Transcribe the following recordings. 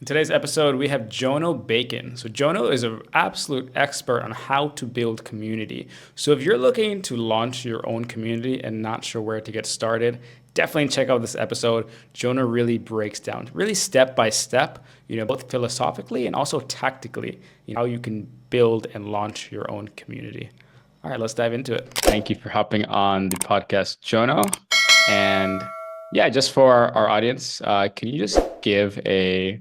In today's episode, we have Jono Bacon. So Jono is an absolute expert on how to build community. So if you're looking to launch your own community and not sure where to get started, definitely check out this episode. Jono really breaks down, really step by step, both philosophically and also tactically, how you can build and launch your own community. All right, let's dive into it. Thank you for hopping on the podcast, Jono. And yeah, just for our audience, can you just give a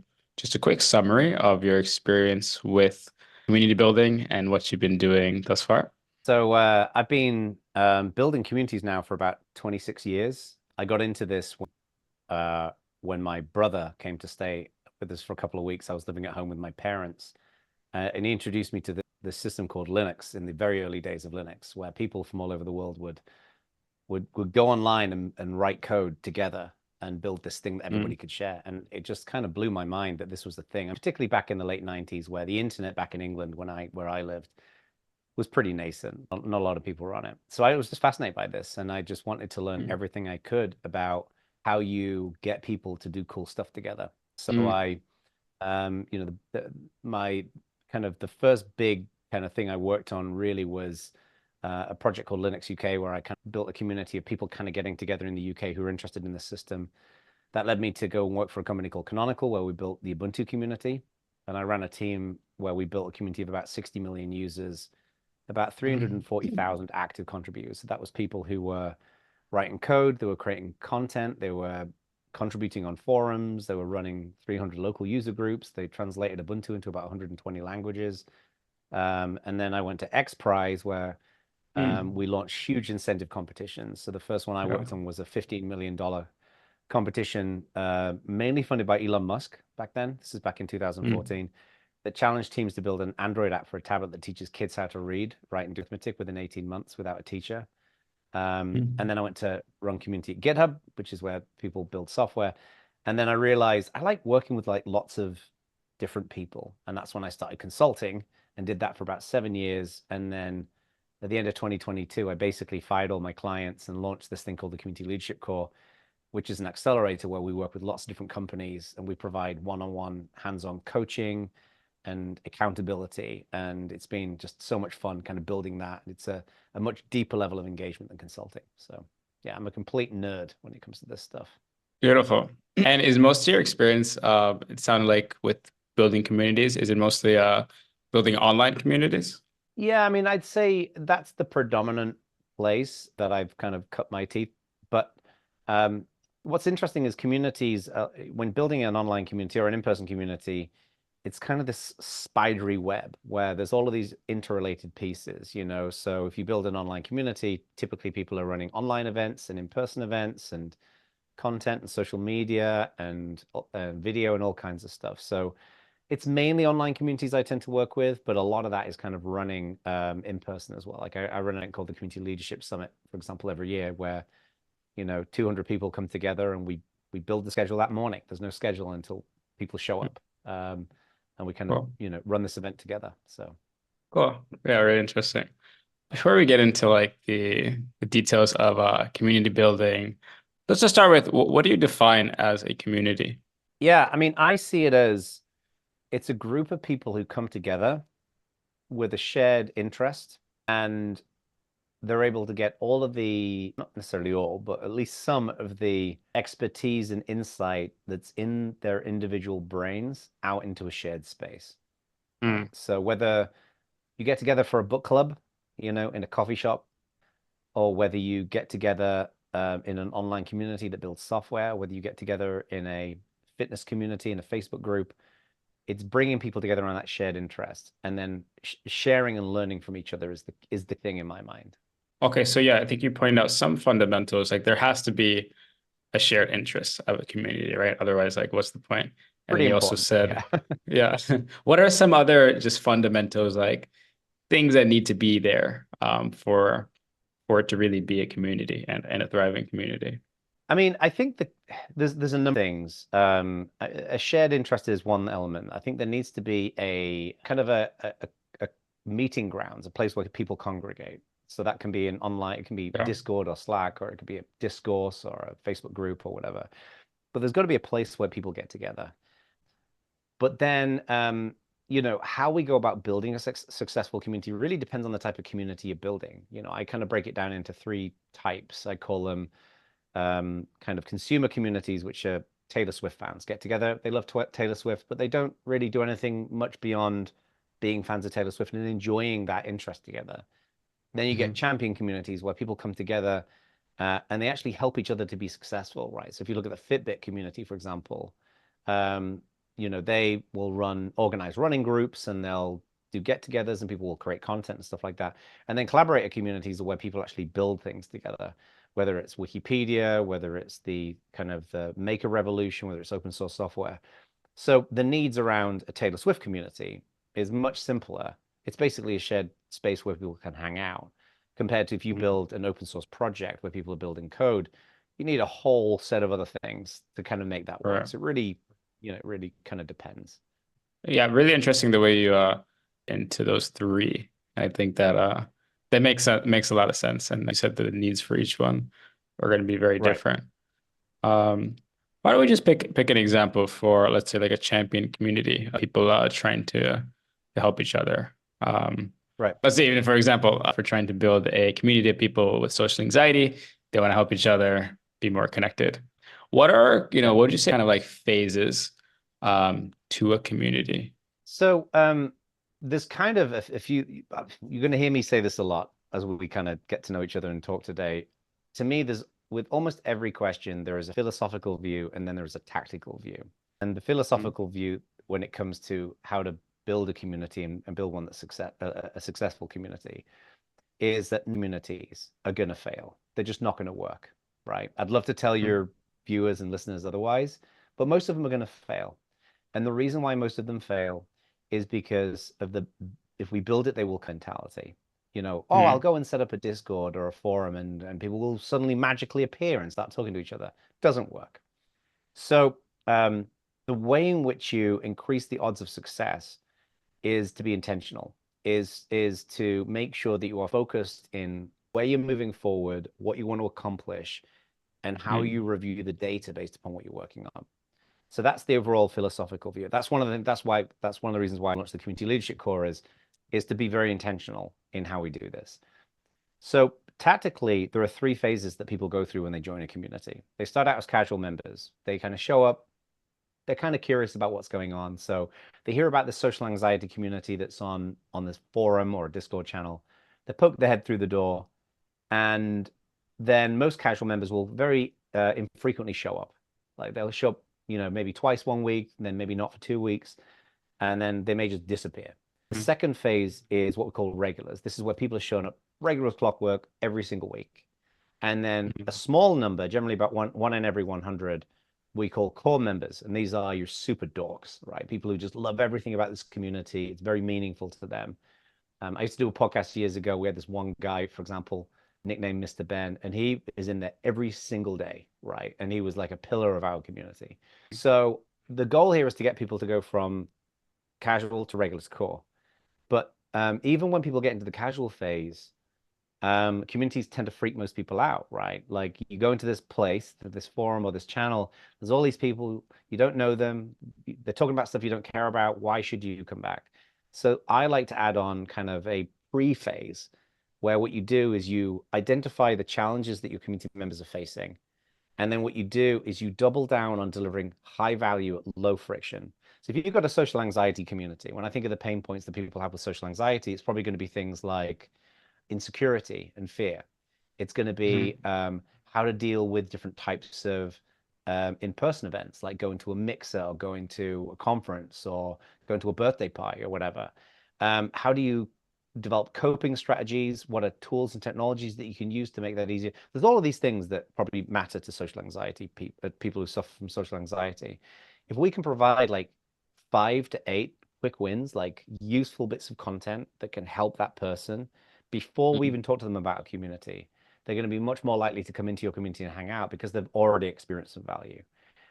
quick summary of your experience with community building and what you've been doing thus far? I've been building communities now for about 26 years. I got into this when my brother came to stay with us for a couple of weeks. I was living at home with my parents, and he introduced me to the system called Linux in the very early days of Linux, where people from all over the world would go online and write code together and build this thing that everybody Mm, could share. And it just kind of blew my mind that this was the thing, and particularly back in the late 90s, where the internet back in England, where I lived, was pretty nascent. Not a lot of people were on it. So I was just fascinated by this, and I just wanted to learn mm, everything I could about how you get people to do cool stuff together. So mm, I, my kind of the first big kind of thing I worked on really was a project called Linux UK, where I kind of built a community of people kind of getting together in the UK who were interested in the system. That led me to go and work for a company called Canonical, where we built the Ubuntu community. And I ran a team where we built a community of about 60 million users, about mm, 340,000 active contributors. So that was people who were writing code, they were creating content, they were contributing on forums, they were running 300 local user groups, they translated Ubuntu into about 120 languages. And then I went to X Prize, where mm. we launched huge incentive competitions. So the first one I Yeah. worked on was a $15 million competition, mainly funded by Elon Musk back then. This is back in Mm, 2014, that challenged teams to build an Android app for a tablet that teaches kids how to read, write, and do arithmetic within 18 months without a teacher. And mm, then I went to run community at GitHub, which is where people build software. And then I realized I like working with like lots of different people. And that's when I started consulting and did that for about 7 years. And then at the end of 2022, I basically fired all my clients and launched this thing called the Community Leadership Core, which is an accelerator where we work with lots of different companies and we provide one-on-one hands-on coaching and accountability. And it's been just so much fun kind of building that. It's a much deeper level of engagement than consulting. So yeah, I'm a complete nerd when it comes to this stuff. beautiful. And is most of your experience, it sounded like with building communities, is it mostly building online communities? Yeah, I mean, I'd say that's the predominant place that I've kind of cut my teeth. But um, what's interesting is communities, when building an online community or an in-person community, it's kind of this spidery web where there's all of these interrelated pieces, you know. So if you build an online community, typically people are running online events and in-person events and content and social media and video and all kinds of stuff. So it's mainly online communities I tend to work with, but a lot of that is kind of running in person as well. Like I run an event called the Community Leadership Summit, for example, every year, where 200 people come together and we build the schedule that morning. There's no schedule until people show up, and we kind of Cool. run this event together. So Cool. Yeah, really interesting. Before we get into like the details of community building, let's just start with what do you define as a community? yeah, I mean, I see it as it's a group of people who come together with a shared interest, and they're able to get all of the, not necessarily all, but at least some of the expertise and insight that's in their individual brains out into a shared space. Mm, So whether you get together for a book club, in a coffee shop, or whether you get together in an online community that builds software, whether you get together in a fitness community, in a Facebook group, it's bringing people together on that shared interest, and then sharing and learning from each other is the thing in my mind. okay, so yeah, I think you pointed out some fundamentals. Like there has to be a shared interest of a community, right? Otherwise, like what's the point? And then Pretty you also important. said, Yeah. yeah, what are some other just fundamentals, like things that need to be there for it to really be a community and a thriving community? I mean, I think that there's a number of things. A shared interest is one element. I think there needs to be a kind of a meeting grounds, a place where people congregate. So that can be an online, it can be Yeah. Discord or Slack, or it could be a discourse or a Facebook group or whatever. But there's got to be a place where people get together. But then, how we go about building a successful community really depends on the type of community you're building. I kind of break it down into three types. I call them kind of consumer communities, which are Taylor Swift fans get together. They love Taylor Swift, but they don't really do anything much beyond being fans of Taylor Swift and enjoying that interest together. Then you get Hmm. champion communities where people come together and they actually help each other to be successful, right? So if you look at the Fitbit community, for example, um, they will organize running groups and they'll do get-togethers and people will create content and stuff like that. And then collaborator communities are where people actually build things together, whether it's Wikipedia, whether it's the kind of the maker revolution, whether it's open source software. So the needs around a Taylor Swift community is much simpler. It's basically a shared space where people can hang out, compared to if you Hmm. build an open source project where people are building code, you need a whole set of other things to kind of make that work. Right. So it really kind of depends. Yeah, really interesting the way you into those three. I think that that makes a lot of sense. And you said that the needs for each one are going to be very Right. different. Um, why don't we just pick an example for, let's say, like a champion community, people trying to help each other. Right. Let's say even for example, for trying to build a community of people with social anxiety, they want to help each other be more connected. What would you say kind of like phases to a community? So there's kind of if you're going to hear me say this a lot as we kind of get to know each other and talk today. To me, there's with almost every question, there is a philosophical view and then there's a tactical view. And the Mm, philosophical view, when it comes to how to build a community and build one that's a successful community, is that communities are going to fail. They're just not going to work, right? I'd love to tell mm, your viewers and listeners otherwise, but most of them are going to fail. And the reason why most of them fail is because of the if we build it, they will mentality. Oh, I'll mm, go and set up a Discord or a forum and people will suddenly magically appear and start talking to each other. Doesn't work. So the way in which you increase the odds of success is to be intentional, is to make sure that you are focused in where you're moving forward, what you want to accomplish, and how mm, you review the data based upon what you're working on. So that's the overall philosophical view. That's one of the reasons why I launched the community leadership core is to be very intentional in how we do this. So tactically, there are three phases that people go through when they join a community. They start out as casual members. They kind of show up, they're kind of curious about what's going on. So they hear about this social anxiety community that's on this forum or a Discord channel. They poke their head through the door, and then most casual members will very infrequently show up. Like they'll show up, maybe twice one week, and then maybe not for 2 weeks, and then they may just disappear. The mm, second phase is what we call regulars. This is where people are showing up regular as clockwork every single week. And then a mm, small number, generally about one in every 100, we call core members. And these are your super dorks, right? People who just love everything about this community. It's very meaningful to them. I used to do a podcast years ago. We had this one guy, for example, nicknamed Mr. Ben, and he is in there every single day, right? And he was like a pillar of our community. So the goal here is to get people to go from casual to regular to core. But even when people get into the casual phase, communities tend to freak most people out, right? Like you go into this place, this forum or this channel, there's all these people, you don't know them, they're talking about stuff you don't care about. Why should you come back? So I like to add on kind of a pre-phase where what you do is you identify the challenges that your community members are facing. And then what you do is you double down on delivering high value at low friction. So if you've got a social anxiety community, when I think of the pain points that people have with social anxiety, it's probably going to be things like insecurity and fear. It's going to mm, be how to deal with different types of in-person events, like going to a mixer or going to a conference or going to a birthday party or whatever. How do you develop coping strategies? What are tools and technologies that you can use to make that easier? There's all of these things that probably matter to social anxiety, people who suffer from social anxiety. If we can provide like 5 to 8 quick wins, like useful bits of content that can help that person before we mm, even talk to them about a community, they're going to be much more likely to come into your community and hang out because they've already experienced some value.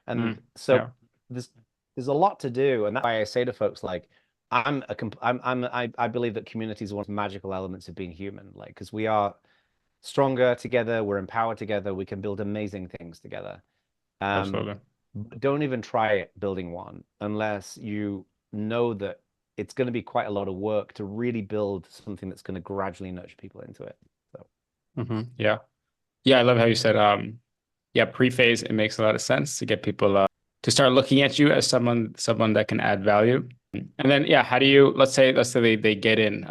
And mm. so Yeah, there's there's a lot to do, and that's why I say to folks like I believe that community is one of the magical elements of being human, like because we are stronger together, we're empowered together, we can build amazing things together. Um, absolutely. Don't even try building one unless you know that it's going to be quite a lot of work to really build something that's going to gradually nurture people into it. So Yeah. Yeah, I love how you said, yeah, pre-phase, it makes a lot of sense to get people to start looking at you as someone that can add value. And then, yeah, how do you, let's say they get in.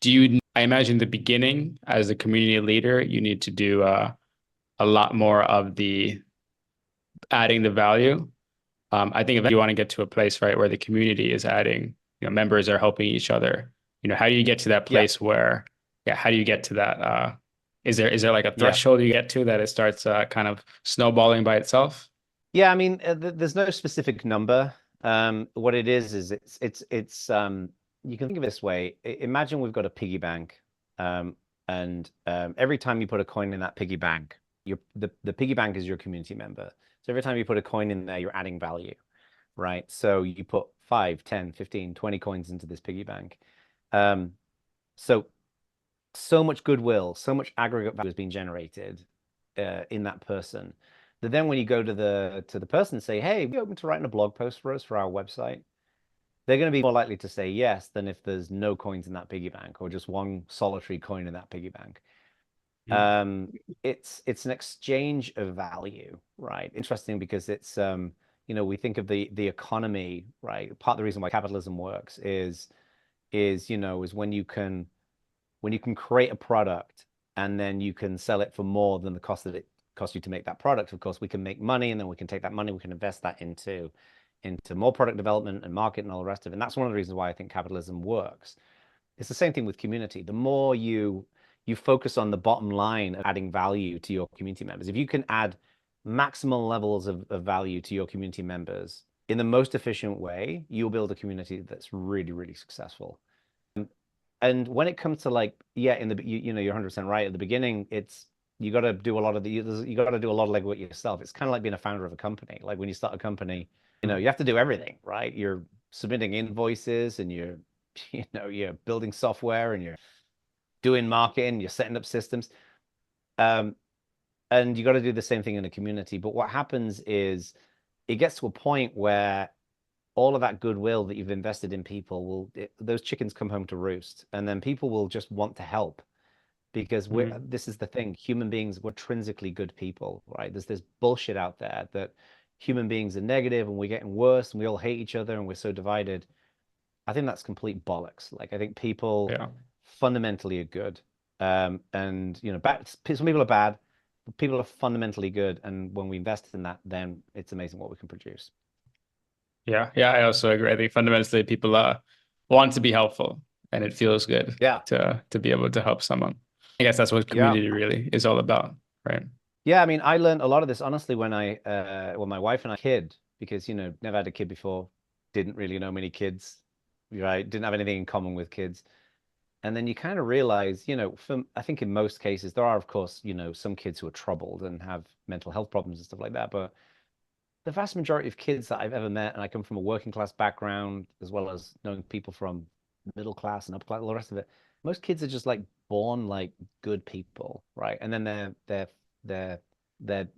Do you, I imagine the beginning as a community leader, you need to do a lot more of the adding the value. I think if you want to get to a place, right, where the community is adding, members are helping each other, how do you get to that yeah, place where, yeah, how do you get to that? Is there like a yeah. threshold you get to that it starts kind of snowballing by itself? Yeah, I mean, there's no specific number. What it is you can think of it this way. Imagine we've got a piggy bank, and every time you put a coin in that piggy bank, the piggy bank is your community member. So every time you put a coin in there, you're adding value, right? So you put 5, 10, 15, 20 coins into this piggy bank. Um, so so much goodwill, so much aggregate value has been generated in that person. That then when you go to the person and say, "Hey, we open to writing a blog post for us for our website," they're going to be more likely to say yes than if there's no coins in that piggy bank or just one solitary coin in that piggy bank. Mhm. Um, it's an exchange of value, right? Interesting because it's we think of the economy, right? Part of the reason why capitalism works is when you can create a product and then you can sell it for more than the cost that it costs you to make that product. Of course, we can make money, and then we can take that money, we can invest that into more product development and market and all the rest of it. And that's one of the reasons why I think capitalism works. It's the same thing with community. The more you focus on the bottom line of adding value to your community members, if you can add maximal levels of value to your community members in the most efficient way, you'll build a community that's really, really successful. And when it comes to like, yeah, you're 100% right. At the beginning, it's you got to do a lot of you got to do a lot of legwork yourself. It's kind of like being a founder of a company. Like when you start a company, you have to do everything, right? You're submitting invoices and you're, you're building software and you're doing marketing, you're setting up systems. Um, and you got to do the same thing in a community. But what happens is it gets to a point where all of that goodwill that you've invested in people those chickens come home to roost, and then people will just want to help because Mhm. this is the thing, human beings, we're intrinsically good people, right? There's this bullshit out there that human beings are negative and we're getting worse and we all hate each other and we're so divided. I think that's complete bollocks. Like I think people Yeah. fundamentally are good, and some people are bad, but people are fundamentally good, and when we invest in that, then it's amazing what we can produce. Yeah. Yeah. I also agree. I think fundamentally people want to be helpful and it feels good Yeah. to be able to help someone. I guess that's what Yeah. community really is all about, right? Yeah, I mean, I learned a lot of this honestly when my wife and I kid, because never had a kid before, didn't really know many kids, right? Didn't have anything in common with kids. And then you kind of realize, I think in most cases there are, of course, some kids who are troubled and have mental health problems and stuff like that. But the vast majority of kids that I've ever met, and I come from a working class background, as well as knowing people from middle class and upper class, all the rest of it, most kids are just like born like good people, right? And then they're they're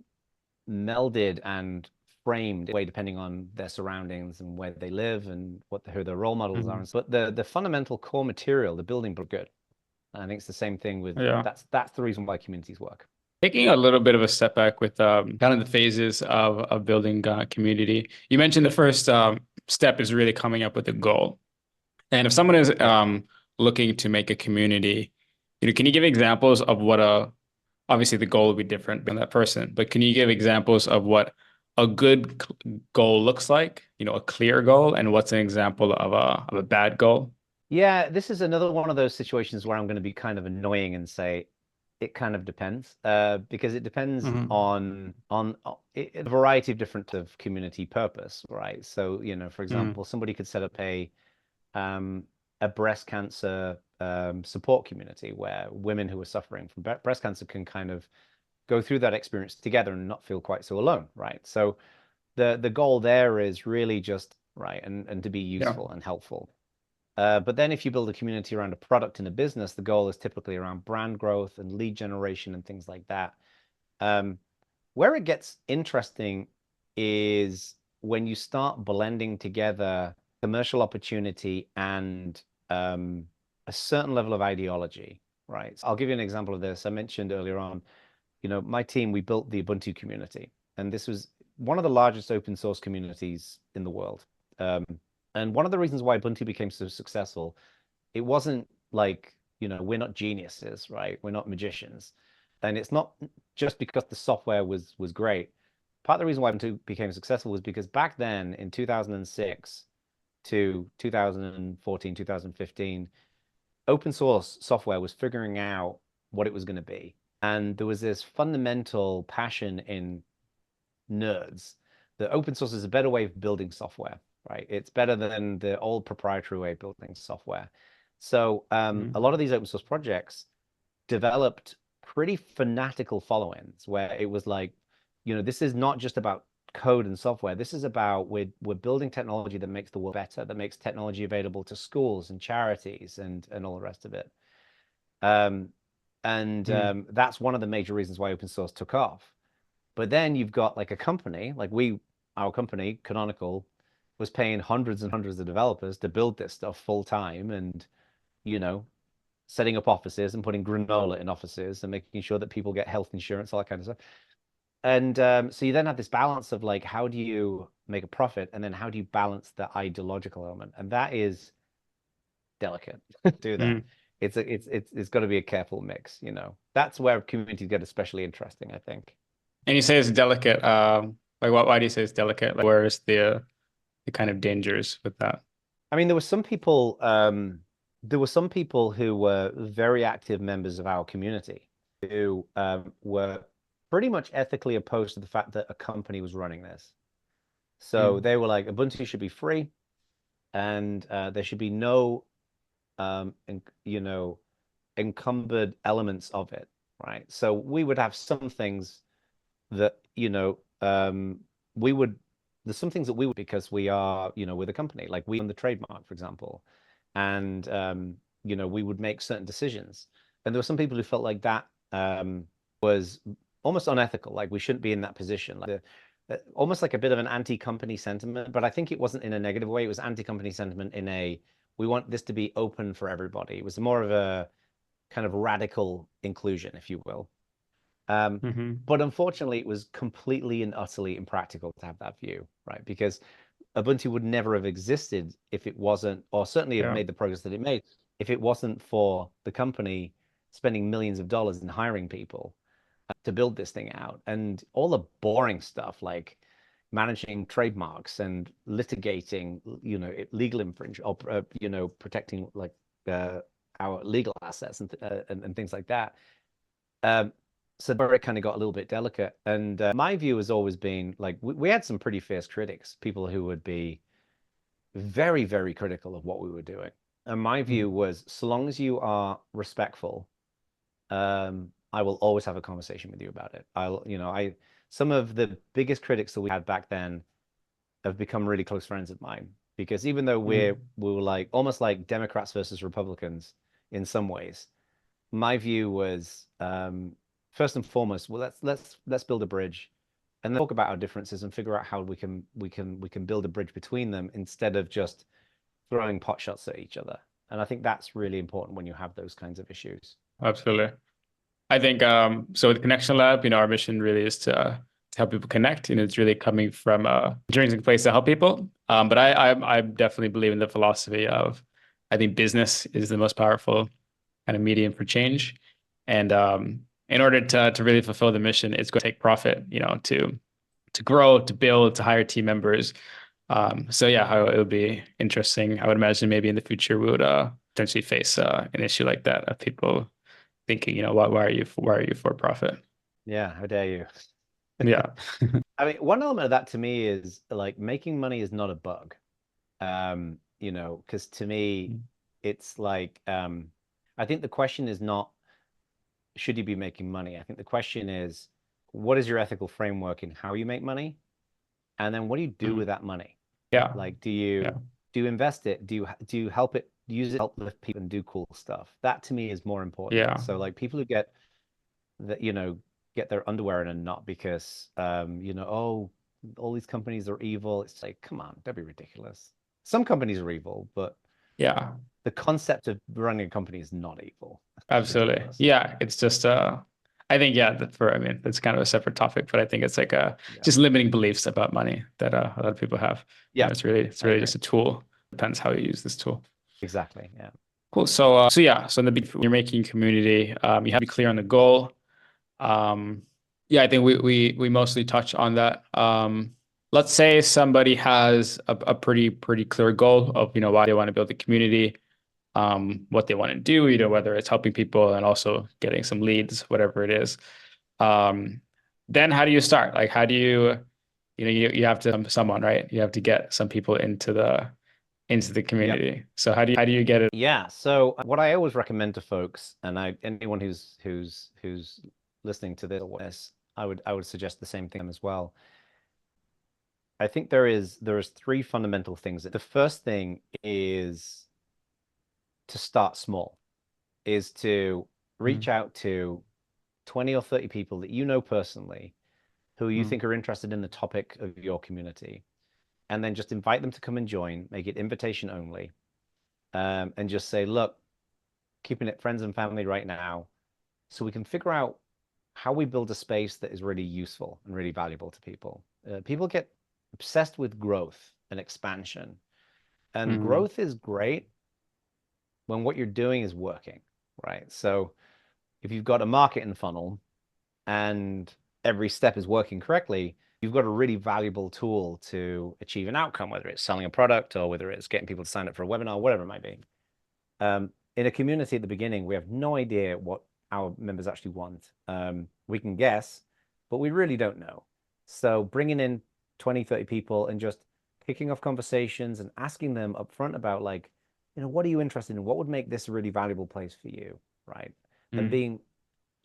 melded and framed way depending on their surroundings and where they live and who their role models are. Mhm. But the fundamental core material, the building block, good. And I think it's the same thing with Yeah. that's the reason why communities work. Taking a little bit of a step back with kind of the phases of building community. You mentioned the first step is really coming up with a goal. And if someone is Yeah. looking to make a community, can you give examples of what obviously the goal will be different on that person, but can you give examples of what a good goal looks like, a clear goal, and what's an example of a bad goal? Yeah, this is another one of those situations where I'm going to be kind of annoying and say it kind of depends, because it depends Hmm. on a variety of different of community purpose, right? So, for Hmm. example, somebody could set up um, a breast cancer support community where women who are suffering from breast cancer can kind of go through that experience together and not feel quite so alone, right? So the goal there is really just right and to be Yeah. useful and helpful. But then if you build a community around a product in a business, the goal is typically around brand growth and lead generation and things like that. Um, where it gets interesting is when you start blending together commercial opportunity and a certain level of ideology, right? So I'll give you an example of this. I mentioned earlier on, my team, we built the Ubuntu community, and this was one of the largest open source communities in the world. Um, and one of the reasons why Ubuntu became so successful, it wasn't like, we're not geniuses, right? We're not magicians. And it's not just because the software was great. Part of the reason why Ubuntu became successful was because back then in 2006 to 2014, 2015, open source software was figuring out what it was going to be. And there was this fundamental passion in nerds that open source is a better way of building software, right? It's better than the old proprietary way of building software. So a lot of these open source projects developed pretty fanatical followings where it was like, this is not just about code and software. This is about we're building technology that makes the world better, that makes technology available to schools and charities and all the rest of it. Um, and Mm. that's one of the major reasons why open source took off. But then you've got like a company, like our company, Canonical, was paying hundreds and hundreds of developers to build this stuff full time and, you know, setting up offices and putting granola in offices and making sure that people get health insurance, all that kind of stuff. And so you then have this balance of like, how do you make a profit? And then how do you balance the ideological element? And that is delicate to do that. Mm. It's got to be a careful mix, That's where communities get especially interesting, I think. And you say it's delicate. Like, why do you say it's delicate? Like, where is the kind of dangers with that? I mean, there were some people who were very active members of our community who were pretty much ethically opposed to the fact that a company was running this. So Mm. they were like, Ubuntu should be free, and there should be no, you know, encumbered elements of it, right? So we would have some things that, we would, there's some things that we would, because we are, with a company, like we own the trademark, for example, and, we would make certain decisions. And there were some people who felt like that was almost unethical, like we shouldn't be in that position, like almost like a bit of an anti-company sentiment. But I think it wasn't in a negative way. It was anti-company sentiment in a, we want this to be open for everybody. It was more of a kind of radical inclusion, if you will. Um, Hmm. but unfortunately, it was completely and utterly impractical to have that view, right? Because Ubuntu would never have existed if it wasn't, or certainly have Yeah, made the progress that it made, if it wasn't for the company spending millions of dollars in hiring people to build this thing out. And all the boring stuff like managing trademarks and litigating, legal infringement, or, protecting like uh, our legal assets and things like that. Um, so where it kind of got a little bit delicate. And my view has always been like we had some pretty fierce critics, people who would be very, very critical of what we were doing. And my view was, so long as you are respectful, I will always have a conversation with you about it. Some of the biggest critics that we had back then have become really close friends of mine, because even though mm. we were like almost like Democrats versus Republicans in some ways, my view was, first and foremost, well, let's build a bridge and then talk about our differences and figure out how we can build a bridge between them instead of just throwing pot shots at each other. And I think that's really important when you have those kinds of issues. Absolutely. I think so with Connection Lab, our mission really is to help people connect. It's really coming from a intrinsic place to help people. But I definitely believe in the philosophy of, I think business is the most powerful kind of medium for change. And in order to really fulfill the mission, it's going to take profit, to grow, to build, to hire team members. So yeah, it would be interesting. I would imagine maybe in the future we would potentially face an issue like that of people thinking, why are you for profit? Yeah, how dare you? Yeah. I mean, one element of that to me is like making money is not a bug. Because to me, it's like, I think the question is not should you be making money? I think the question is, what is your ethical framework in how you make money? And then what do you do Mm. with that money? Yeah. Like, do Yeah. you invest it? Do you help it use it to help lift people and do cool stuff? That to me is more important. Yeah. So like people who get that, get their underwear in a knot because oh, all these companies are evil. It's like, come on, don't be ridiculous. Some companies are evil, but Yeah, the concept of running a company is not evil. It's absolutely. ridiculous. Yeah, it's just I think yeah, I mean, that's kind of a separate topic, but I think it's like Yeah. just limiting beliefs about money that a lot of people have. Yeah, It's I really agree. just a tool. Depends how you use this tool. Exactly. Yeah. Cool. So yeah, so in the when you're making community, you have to be clear on the goal. Um, yeah, I think we mostly touch on that. Let's say somebody has a pretty clear goal of, why they want to build a community, what they want to do, whether it's helping people and also getting some leads, whatever it is. Um, then how do you start? Like, how do you have to someone, right? You have to get some people into the Yep. community. So how do you get it? Yeah. So what I always recommend to folks, and anyone who's listening to this, I would suggest the same thing as well. I think there is three fundamental things. The first thing is to start small, is to reach Mm, out to 20 or 30 people that you know personally who you mm, think are interested in the topic of your community, and then just invite them to come and join, make it invitation only, and just say, look, keeping it friends and family right now, so we can figure out how we build a space that is really useful and really valuable to people. People get obsessed with growth and expansion, and mm, growth is great when what you're doing is working, right? So if you've got a marketing funnel and every step is working correctly, you've got a really valuable tool to achieve an outcome, whether it's selling a product or whether it's getting people to sign up for a webinar, whatever it might be. In a community at the beginning, we have no idea what our members actually want. We can guess, but we really don't know. So bringing in 20, 30 people and just kicking off conversations and asking them upfront about like, what are you interested in? What would make this a really valuable place for you, right? And mm, being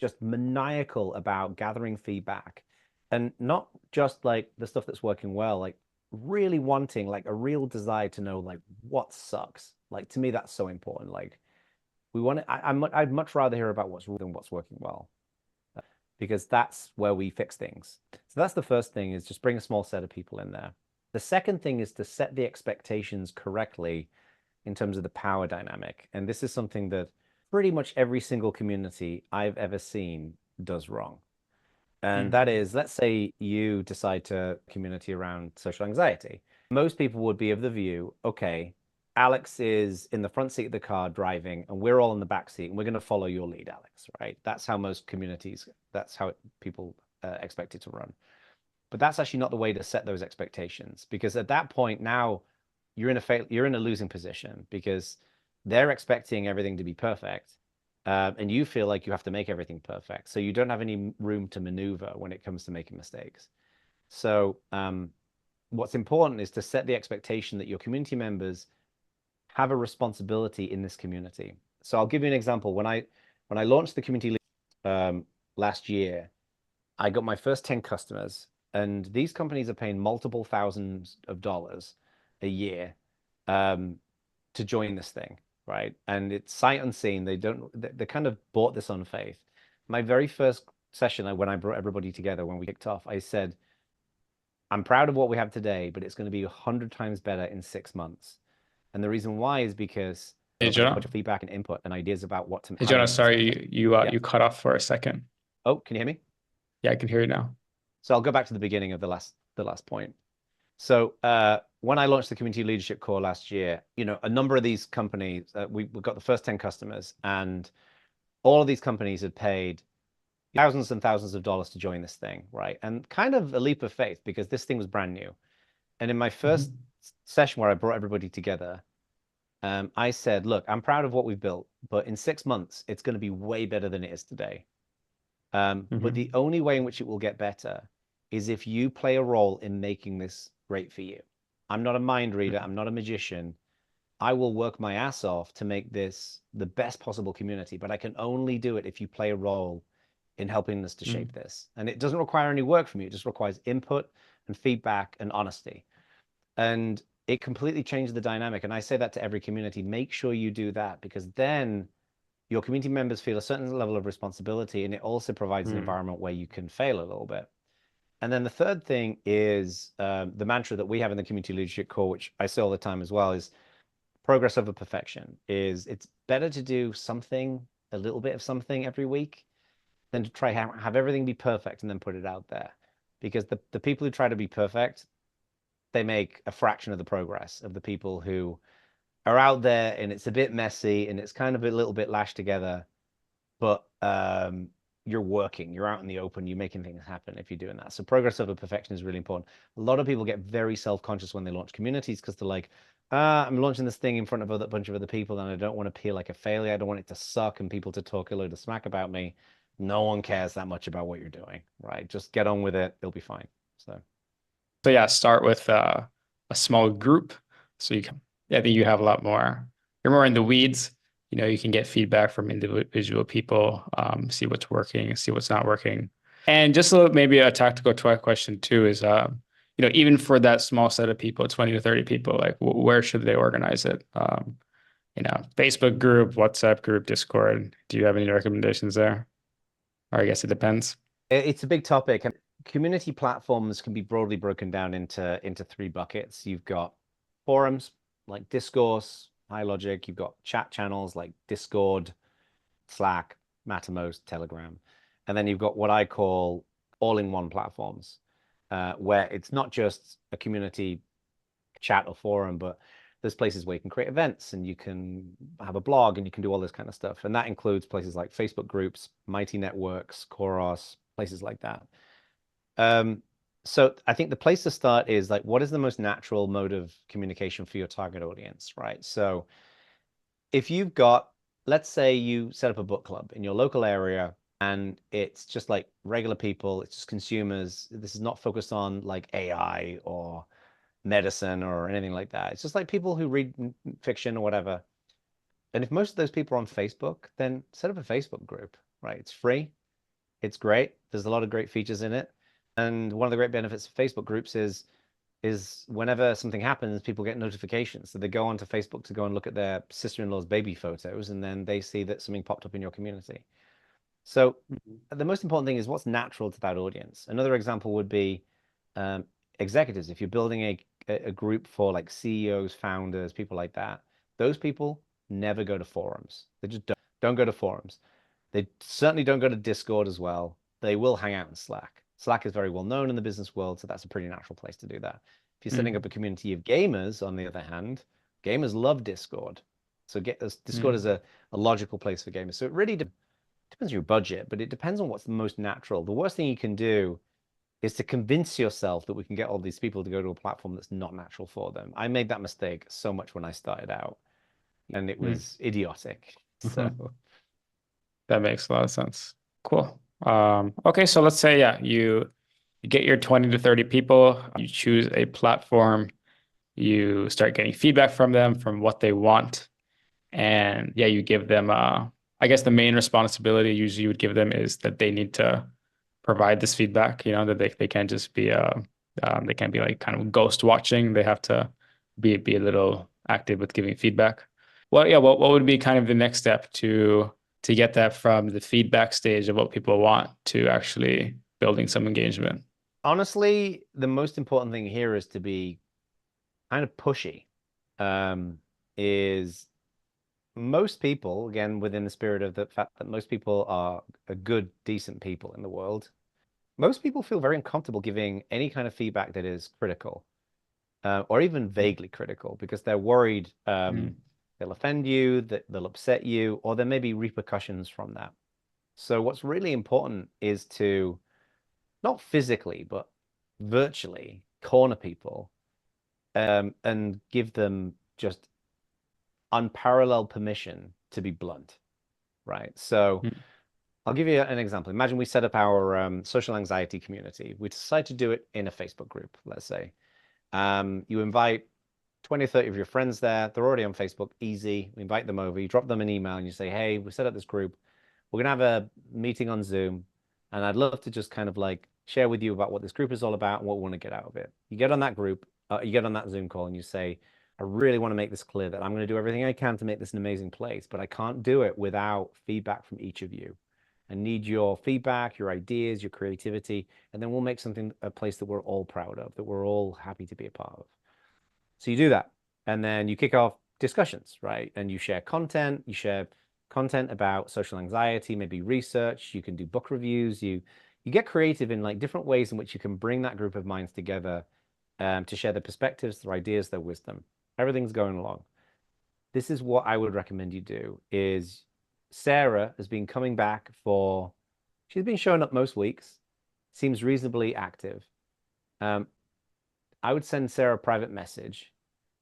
just maniacal about gathering feedback and not just like the stuff that's working well, like really wanting like a real desire to know like what sucks. Like to me, that's so important. Like we want to, I'd much rather hear about what's wrong than what's working well, because that's where we fix things. So that's the first thing, is just bring a small set of people in there. The second thing is to set the expectations correctly in terms of the power dynamic. And this is something that pretty much every single community I've ever seen does wrong. And that mm, is, let's say you decide to community around social anxiety. Most people would be of the view, okay, Alex is in the front seat of the car driving, and we're all in the back seat, and we're going to follow your lead, Alex, right? That's how most communities, that's how people expect it to run. But that's actually not the way to set those expectations, because at that point now you're in a losing position, because they're expecting everything to be perfect, and you feel like you have to make everything perfect. So you don't have any room to maneuver when it comes to making mistakes. So what's important is to set the expectation that your community members have a responsibility in this community. So I'll give you an example. When I launched the community last year, I got my first 10 customers, and these companies are paying multiple thousands of dollars a year um, to join this thing, right? And it's sight unseen. They kind of bought this on faith. My very first session, when I brought everybody together, when we kicked off, I said, I'm proud of what we have today, but it's going to be 100 times better in 6 months. And the reason why is because Hey, a bunch Jonah. of feedback and input and ideas about Hey, how to Jonah, make this sorry, better. Yeah. you cut off for a second. Oh, can you hear me? Yeah, I can hear you now. So I'll go back to the beginning of the last point. So when I launched the community leadership core last year, a number of these companies, we got the first 10 customers, and all of these companies had paid thousands and thousands of dollars to join this thing, right? And kind of a leap of faith, because this thing was brand new. And in my first Hmm. session where I brought everybody together, I said, look, I'm proud of what we've built, but in 6 months, it's going to be way better than it is today. But the Hmm. only way in which it will get better is if you play a role in making this great for you. I'm not a mind reader. I'm not a magician. I will work my ass off to make this the best possible community, but I can only do it if you play a role in helping us to Hmm. shape this. And it doesn't require any work from you. It just requires input and feedback and honesty. And it completely changed the dynamic. And I say that to every community. Make sure you do that, because then your community members feel a certain level of responsibility, and it also provides an Hmm. environment where you can fail a little bit. And then the third thing is the mantra that we have in the community leadership core, which I say all the time as well, is progress over perfection. Is it's better to do something, a little bit of something every week than to try have everything be perfect and then put it out there. Because the people who try to be perfect, they make a fraction of the progress of the people who are out there and it's a bit messy and it's kind of a little bit lashed together, but you're working, you're out in the open, you're making things happen if you're doing that. So progress over perfection is really important. A lot of people get very self-conscious when they launch communities because they're like, I'm launching this thing in front of a bunch of other people and I don't want to appear like a failure. I don't want it to suck and people to talk a load of smack about me. No one cares that much about what you're doing, right? Just get on with it. It'll be fine. So So yeah, start with a small group. So you can, yeah, I think you have a lot more. You're more in the weeds. You know, you can get feedback from individual people, see what's working, see what's not working. And just maybe a tactical question too is, you know, even for that small set of people, 20 to 30 people, like where should they organize it? You know, Facebook group, WhatsApp group, Discord. Do you have any recommendations there? Or I guess it depends. it's a big topic. Community platforms can be broadly broken down into three buckets. You've got forums like Discourse, HighLogic. You've got chat channels like Discord, Slack, Mattermost, Telegram. And then you've got what I call all-in-one platforms, where it's not just a community chat or forum, but there's places where you can create events and you can have a blog and you can do all this kind of stuff. And that includes places like Facebook groups, Mighty Networks, Koros, places like that. Um, so I think the place to start is like, what is the most natural mode of communication for your target audience, right? So if you've got, let's say you set up a book club in your local area and it's just like regular people, it's just consumers. This is not focused on like AI or medicine or anything like that. It's just like people who read fiction or whatever. And if most of those people are on Facebook, then set up a Facebook group, right? It's free. It's great. There's a lot of great features in it. And one of the great benefits of Facebook groups is whenever something happens, people get notifications. So they go onto Facebook to go and look at their sister-in-law's baby photos, and then they see that something popped up in your community. So the most important thing is what's natural to that audience. Another example would be um, executives. If you're building a group for like CEOs, founders, people like that, those people never go to forums. They just don't go to forums. They certainly don't go to Discord as well. They will hang out in Slack. Slack is very well known in the business world, so that's a pretty natural place to do that. If you're setting up Mm, a community of gamers, on the other hand, gamers love Discord. So Discord is mm, a logical place for gamers. So it really depends on your budget, but it depends on what's the most natural. The worst thing you can do is to convince yourself that we can get all these people to go to a platform that's not natural for them. I made that mistake so much when I started out, and it mm. was idiotic. So Mhm. That makes a lot of sense. Cool. Okay, so let's say, yeah, you get your 20 to 30 people, you choose a platform, you start getting feedback from them from what they want. And yeah, you give them I guess the main responsibility usually you would give them is that they need to provide this feedback, you know, that they can't just be they can't be like kind of ghost watching. They have to be a little active with giving feedback. Well, yeah, what would be kind of the next step to get that from the feedback stage of what people want to actually building some engagement? honestly, the most important thing here is to be kind of pushy. Um, is most people, again, within the spirit of the fact that most people are a good, decent people in the world, most people feel very uncomfortable giving any kind of feedback that is critical, or even vaguely critical, because they're worried Mm, they'll offend you, that they'll upset you, or there may be repercussions from that. So what's really important is to not physically, but virtually corner people and give them just unparalleled permission to be blunt, right? So mm, I'll give you an example. Imagine we set up our social anxiety community. We decide to do it in a Facebook group, let's say. You invite 20 or 30 of your friends there. They're already on Facebook, easy. We invite them over. You drop them an email and you say, hey, we set up this group. We're going to have a meeting on Zoom. And I'd love to just kind of like share with you about what this group is all about and what we want to get out of it. You get on that group, you get on that Zoom call and you say, I really want to make this clear that I'm going to do everything I can to make this an amazing place, but I can't do it without feedback from each of you. I need your feedback, your ideas, your creativity, and then we'll make something a place that we're all proud of, that we're all happy to be a part of. So you do that, and then you kick off discussions, right? And you share content. You share content about social anxiety, maybe research. You can do book reviews. You get creative in like different ways in which you can bring that group of minds together to share their perspectives, their ideas, their wisdom. Everything's going along. This is what I would recommend you do. Is Sarah has been coming back for. She's been showing up most weeks. Seems reasonably active. Um, I would send Sarah a private message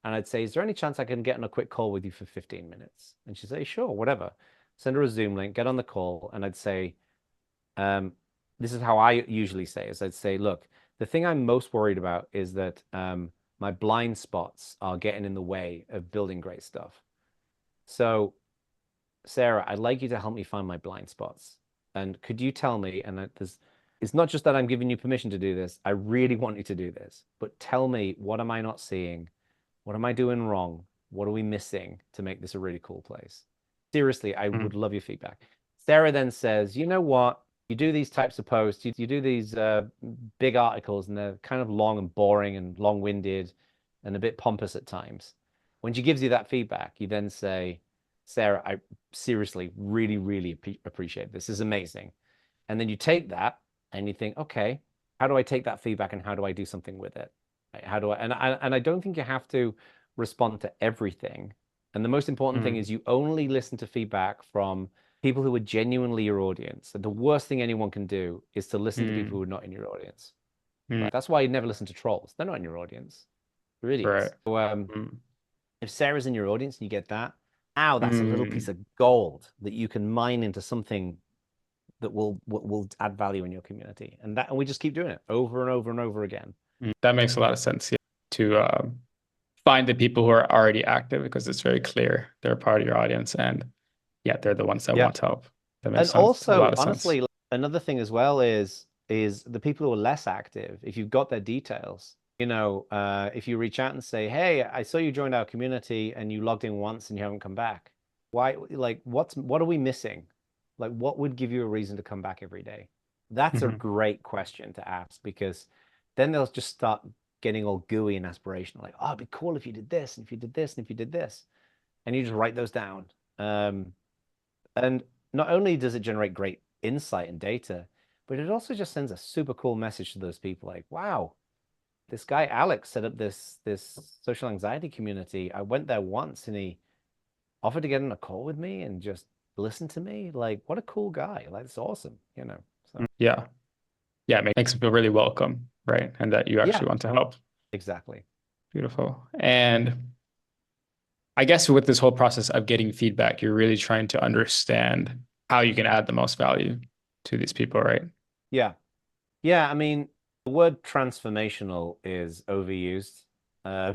and I'd say, is there any chance I can get on a quick call with you for 15 minutes? And she'd say, sure, whatever. Send her a Zoom link, get on the call, and I'd say, this is how I usually say is I'd say, look, the thing I'm most worried about is that my blind spots are getting in the way of building great stuff. So, Sarah, I'd like you to help me find my blind spots. And could you tell me, and it's not just that I'm giving you permission to do this, I really want you to do this, but tell me, what am I not seeing? What am I doing wrong? What are we missing to make this a really cool place? Seriously, I would love your feedback. Sarah then says, you know what? You do these types of posts, you do these big articles, and they're kind of long and boring and long-winded and a bit pompous at times. When she gives you that feedback, you then say, Sarah, I seriously really, really appreciate this. This is amazing. And then you take that and you think, okay, how do I take that feedback and how do I do something with it? Right? How do I, and I don't think you have to respond to everything. And the most important thing is you only listen to feedback from people who are genuinely your audience. And the worst thing anyone can do is to listen to people who are not in your audience. Right? That's why you never listen to trolls. They're not in your audience. They're idiots. Right. So, if Sarah's in your audience and you get that, now that's a little piece of gold that you can mine into something that will add value in your community. And we just keep doing it over and over and over again. That makes a lot of sense, yeah, to find the people who are already active because it's very clear they're part of your audience and yeah, they're the ones that want help. That makes And sense. A also, lot of honestly, sense. another thing as well is the people who are less active, if you've got their details, if you reach out and say, hey, I saw you joined our community and you logged in once and you haven't come back. Why, like, what are we missing? Like, what would give you a reason to come back every day? That's a great question to ask because then they'll just start getting all gooey and aspirational, like, oh, it'd be cool if you did this, and if you did this, and if you did this. And you just write those down. And not only does it generate great insight and data, but it also just sends a super cool message to those people like, wow, this guy Alex set up this social anxiety community. I went there once and he offered to get on a call with me and just listen to me. Like, what a cool guy. Like, it's awesome, So Yeah. Yeah, it makes them feel really welcome, right? And that you yeah, actually want to help. exactly. Beautiful. And I guess with this whole process of getting feedback, you're really trying to understand how you can add the most value to these people, right? Yeah. Yeah, I mean, the word transformational is overused, uh,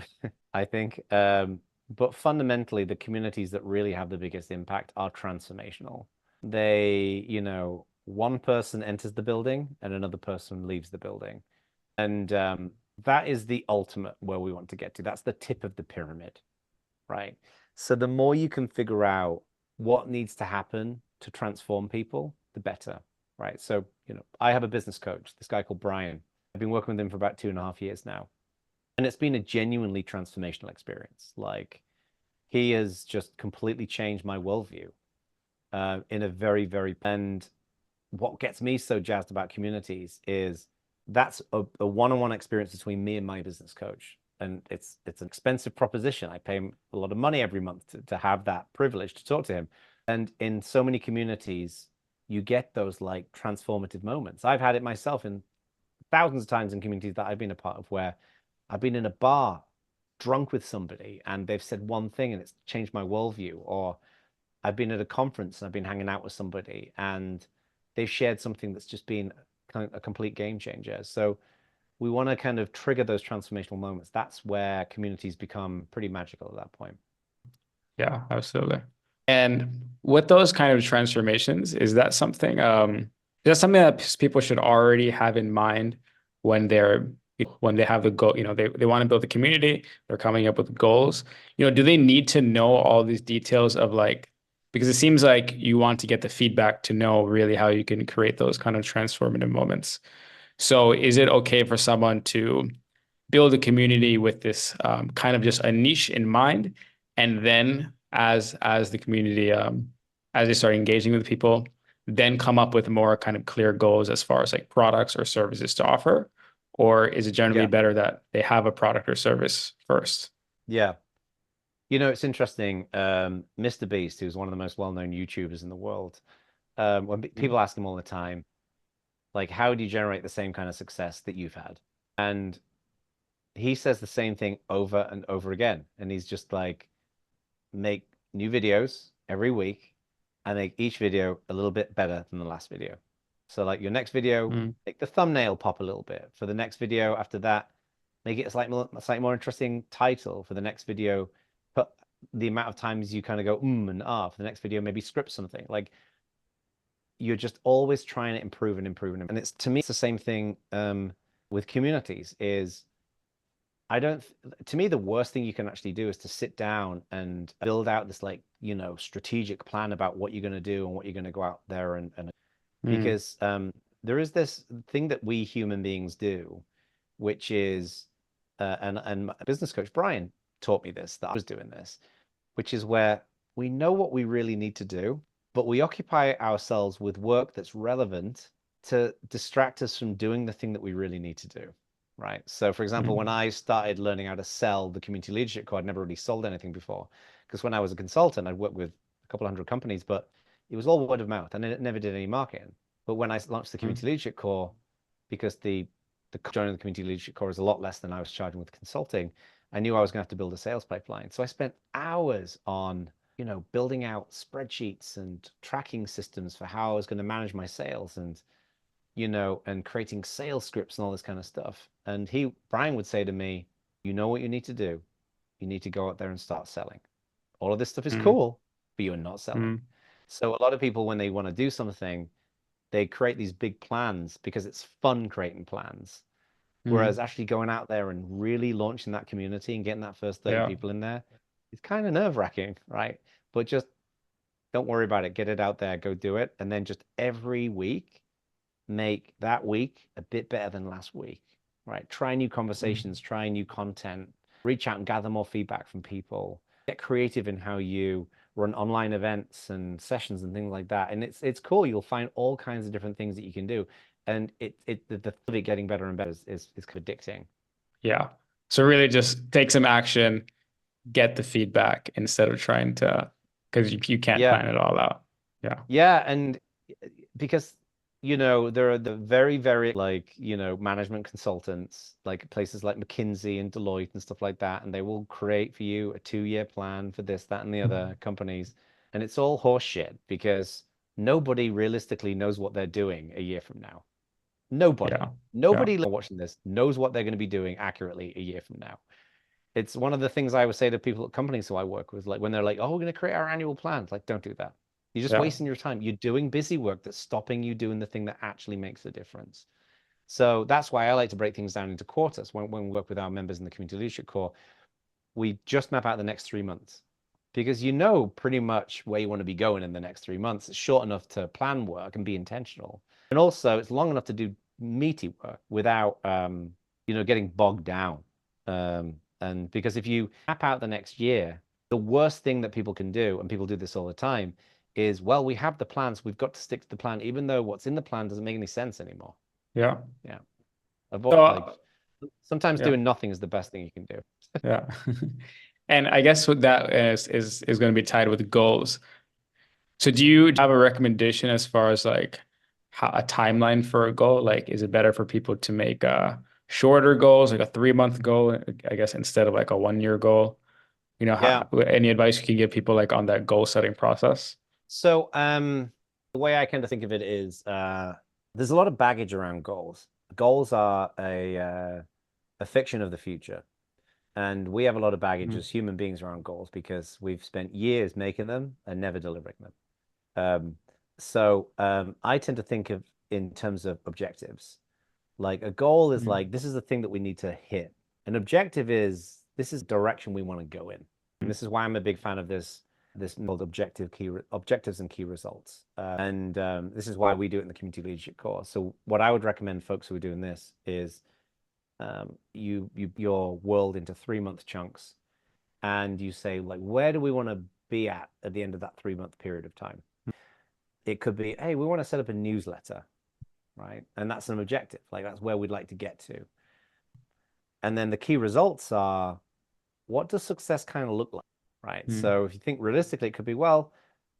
I think. But fundamentally, the communities that really have the biggest impact are transformational. They, one person enters the building and another person leaves the building. And that is the ultimate where we want to get to. That's the tip of the pyramid, right? So the more you can figure out what needs to happen to transform people, the better, right? So, I have a business coach, this guy called Brian. I've been working with him for about 2.5 years now. And it's been a genuinely transformational experience. Like, he has just completely changed my worldview in a very, very, and what gets me so jazzed about communities is that's a one-on-one experience between me and my business coach. And it's an expensive proposition. I pay him a lot of money every month to have that privilege to talk to him. And in so many communities, you get those like transformative moments. I've had it myself in thousands of times in communities that I've been a part of where I've been in a bar drunk with somebody and they've said one thing and it's changed my worldview. Or I've been at a conference and I've been hanging out with somebody and they've shared something that's just been kind of a complete game changer. So we want to kind of trigger those transformational moments. That's where communities become pretty magical at that point. Yeah, absolutely. And with those kind of transformations, is that something that people should already have in mind when when they have the goal, they want to build a community, they're coming up with goals. Do they need to know all these details of like Because it seems like you want to get the feedback to know really how you can create those kind of transformative moments. So is it okay for someone to build a community with this kind of just a niche in mind, and then as the community as they start engaging with people, then come up with more kind of clear goals as far as like products or services to offer? Or is it generally Yeah. better that they have a product or service first? Yeah. You know, it's interesting. Mr. Beast, who's one of the most well-known YouTubers in the world, when Mhm. people ask him all the time, like, how do you generate the same kind of success that you've had? And he says the same thing over and over again. And he's just like, make new videos every week and make each video a little bit better than the last video. So like your next video, Mm, make the thumbnail pop a little bit. For the next video after that, make it a slightly more interesting title. For the next video, put the amount of times you kind of go and ah. For the next video, maybe script something. Like you're just always trying to improve and improve and improve. And it's to me, it's the same thing with communities is I don't, to me, the worst thing you can actually do is to sit down and build out this like, strategic plan about what you're going to do and what you're going to go out there and mm, because there is this thing that we human beings do, which is, and my business coach, Brian, taught me this, that I was doing this, which is where we know what we really need to do, but we occupy ourselves with work that's relevant to distract us from doing the thing that we really need to do. Right. So, for example, when mm, I started learning how to sell the community leadership core, I'd never really sold anything before. Because when I was a consultant, I'd worked with a couple hundred companies, but it was all word of mouth and I never did any marketing. But when I launched the mm, community leadership core, because the joining the community leadership core is a lot less than I was charging with consulting, I knew I was going to have to build a sales pipeline. So I spent hours on, building out spreadsheets and tracking systems for how I was going to manage my sales and creating sales scripts and all this kind of stuff. And Brian would say to me, you know what you need to do? You need to go out there and start selling. All of this stuff is mm, cool, but you're not selling. mm, So a lot of people, when they want to do something, they create these big plans because it's fun creating plans. Whereas mm. actually going out there and really launching that community and getting that first 30 Yeah. people in there, it's kind of nerve-wracking, right? But just don't worry about it. Get it out there, go do it. And then just every week, make that week a bit better than last week, right? Try new Mm, conversations, try new content, reach out and gather more feedback from people. Get creative in how you run online events and sessions and things like that. And it's cool. You'll find all kinds of different things that you can do. And the of it getting better and better is kind of addicting. yeah. So really just take some action, get the feedback instead of trying to, because you can't Yeah. plan it all out. Yeah. Yeah, and because there are the very, very like, management consultants, like places like McKinsey and Deloitte and stuff like that, and they will create for you a 2-year plan for this, that, and the other companies. And it's all horse shit because nobody realistically knows what they're doing a year from now. Nobody. Yeah. Yeah. Nobody watching this knows what they're going to be doing accurately a year from now. It's one of the things I would say to people at companies who I work with, like when they're like, "Oh, we're going to create our annual plans." Like, don't do that. You're just Yeah. wasting your time. You're doing busy work that's stopping you doing the thing that actually makes a difference. So that's why I like to break things down into quarters. When we work with our members in the community leadership core, we just map out the next 3 months because you know pretty much where you want to be going in the next 3 months. It's short enough to plan work and be intentional. And also it's long enough to do meaty work without getting bogged down. And because if you map out the next year, the worst thing that people can do, and people do this all the time, is, well, we have the plans, we've got to stick to the plan, even though what's in the plan doesn't make any sense anymore. Yeah. Yeah. So, Avoid like sometimes yeah. doing nothing is the best thing you can do. Yeah. And I guess what that is going to be tied with goals. So do you have a recommendation as far as like how, a timeline for a goal? Like, is it better for people to make shorter goals, like a 3 month goal, I guess, instead of like a 1 year goal? Yeah. Any advice you can give people like on that goal setting process? So, the way I kind of think of it is, there's a lot of baggage around goals. Goals are a fiction of the future, and we have a lot of baggage Mm, as human beings around goals because we've spent years making them and never delivering them. Um, so I tend to think of in terms of objectives. Like a goal is mm, like this is the thing that we need to hit. An objective is this is direction we want to go in. And mm, this is why I'm a big fan of this. this called objectives and key results. And this is why we do it in the community leadership course. So what I would recommend folks who are doing this is you your world into 3 month chunks, and you say, like, where do we want to be at the end of that 3 month period of time? It could be, hey, we want to set up a newsletter, right? And that's an objective. Like, that's where we'd like to get to. And then the key results are, what does success kind of look like, right? Mm. So if you think realistically, it could be, well,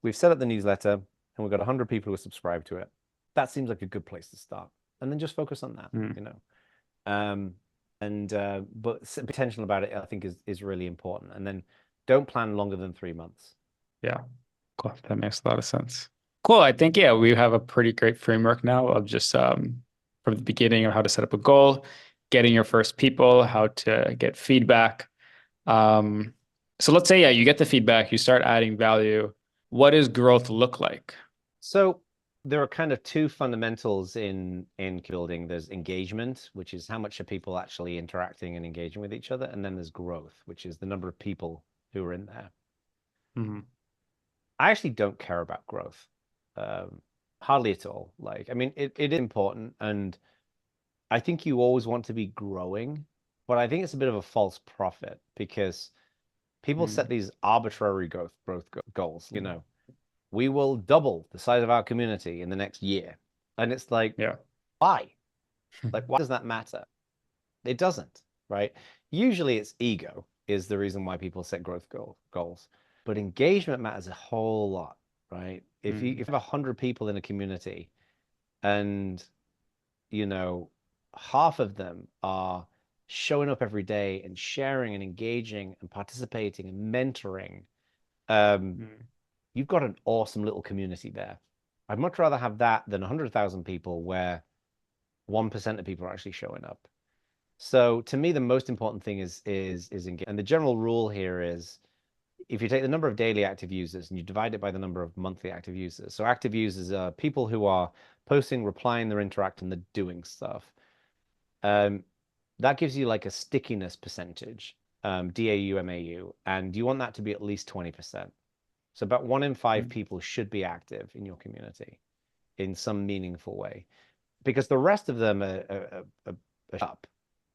we've set up the newsletter and we've got 100 people who subscribe to it. That seems like a good place to start. And then just focus on that, Mm. you know. But potential about it, I think, is really important. And then don't plan longer than 3 months. Yeah, cool. That makes a lot of sense. Cool. I think, yeah, we have a pretty great framework now of just from the beginning of how to set up a goal, getting your first people, how to get feedback. Um, so let's say, yeah, you get the feedback, you start adding value. What does growth look like? So there are kind of two fundamentals in building. There's engagement, which is how much are people actually interacting and engaging with each other, and then there's growth, which is the number of people who are in there. Mhm. I actually don't care about growth, hardly at all. Like, I mean, it is important, and I think you always want to be growing, but I think it's a bit of a false prophet because people set Mm. these arbitrary growth goals. You know, we will double the size of our community in the next year, and it's like, Yeah. why? Like, why does that matter? It doesn't, right? Usually it's ego is the reason why people set goals, but engagement matters a whole lot, right? If you Mm. have 100 people in a community and, you know, half of them are showing up every day and sharing and engaging and participating and mentoring, um, Mm. you've got an awesome little community there. I'd much rather have that than 100,000 people where 1% of people are actually showing up. So to me, the most important thing is engagement. And the general rule here is, if you take the number of daily active users and you divide it by the number of monthly active users. So active users are people who are posting, replying, they're interacting, they're doing stuff. Um, that gives you like a stickiness percentage, DAU, MAU, and you want that to be at least 20%. So about 1 in 5 Mm. people should be active in your community in some meaningful way, because the rest of them are up.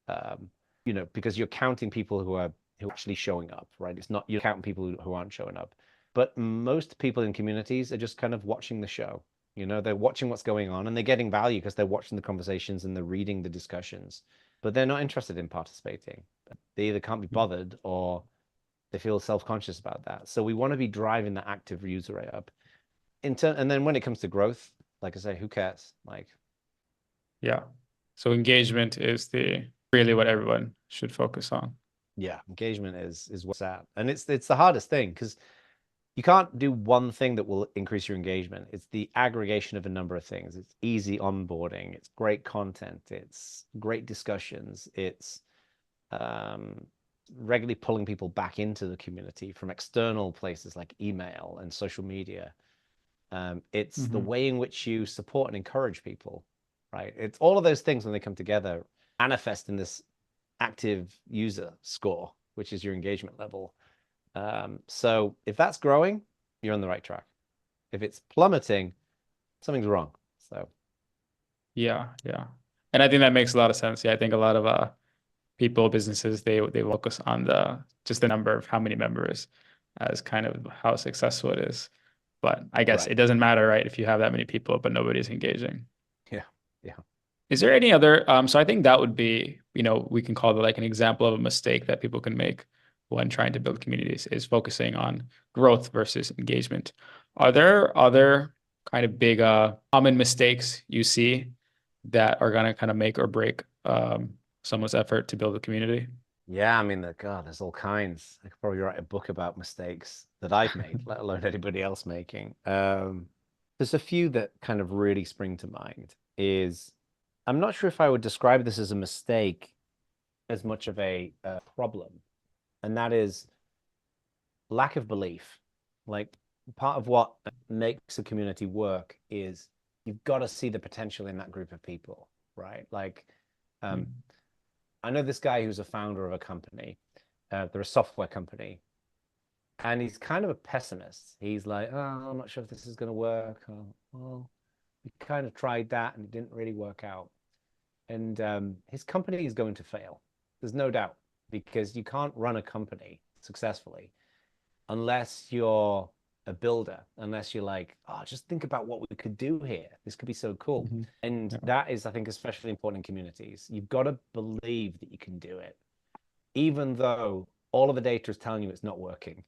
Um, you know, because you're counting people who are actually showing up, right? It's not, you're counting people who aren't showing up. But most people in communities are just kind of watching the show. You know, they're watching what's going on and they're getting value because they're watching the conversations and they're reading the discussions, but they're not interested in participating. They either can't be bothered or they feel self-conscious about that. So we want to be driving the active user rate up. And then when it comes to growth, like I say, who cares? Like, Yeah. So engagement is the really what everyone should focus on. yeah, engagement is what's at, and it's the hardest thing because you can't do one thing that will increase your engagement. It's the aggregation of a number of things. It's easy onboarding. It's great content. It's great discussions. It's um, regularly pulling people back into the community from external places like email and social media. It's the Hmm. way in which you support and encourage people, right? It's all of those things when they come together manifest in this active user score, which is your engagement level. So if that's growing, you're on the right track. If it's plummeting, something's wrong. So Yeah, yeah. And I think that makes a lot of sense. Yeah, I think a lot of people, businesses, they focus on the just the number of how many members as kind of how successful it is. But I guess right. it doesn't matter, right, if you have that many people, but nobody's engaging. Yeah. Yeah. Is there any other, so I think that would be, we can call it like an example of a mistake that people can make when trying to build communities is focusing on growth versus engagement. Are there other kind of big common mistakes you see that are going to kind of make or break someone's effort to build a community? Yeah, I mean, God, there's all kinds. I could probably write a book about mistakes that I've made, let alone anybody else making. There's a few that kind of really spring to mind. I'm not sure if I would describe this as a mistake as much of a problem, and that is lack of belief. Like, part of what makes a community work is you've got to see the potential in that group of people, right? Like, um, Mm. I know this guy who's a founder of a company. They're a software company, and he's kind of a pessimist. He's like, oh, I'm not sure if this is going to work. Oh, well, we kind of tried that and it didn't really work out. And his company is going to fail. There's no doubt, because you can't run a company successfully unless you're a builder, unless you're like, oh, just think about what we could do here. This could be so cool. Hmm. And Yeah. that is, I think, especially important in communities. You've got to believe that you can do it, even though all of the data is telling you it's not working,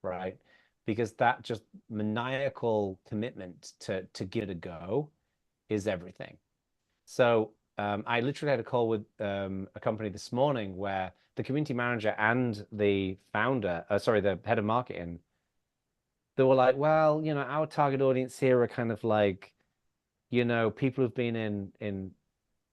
right? Because that just maniacal commitment to give it a go is everything. So I literally had a call with a company this morning where the community manager and the founder, sorry, the head of marketing, they were like, well, our target audience here are kind of like, people who've been in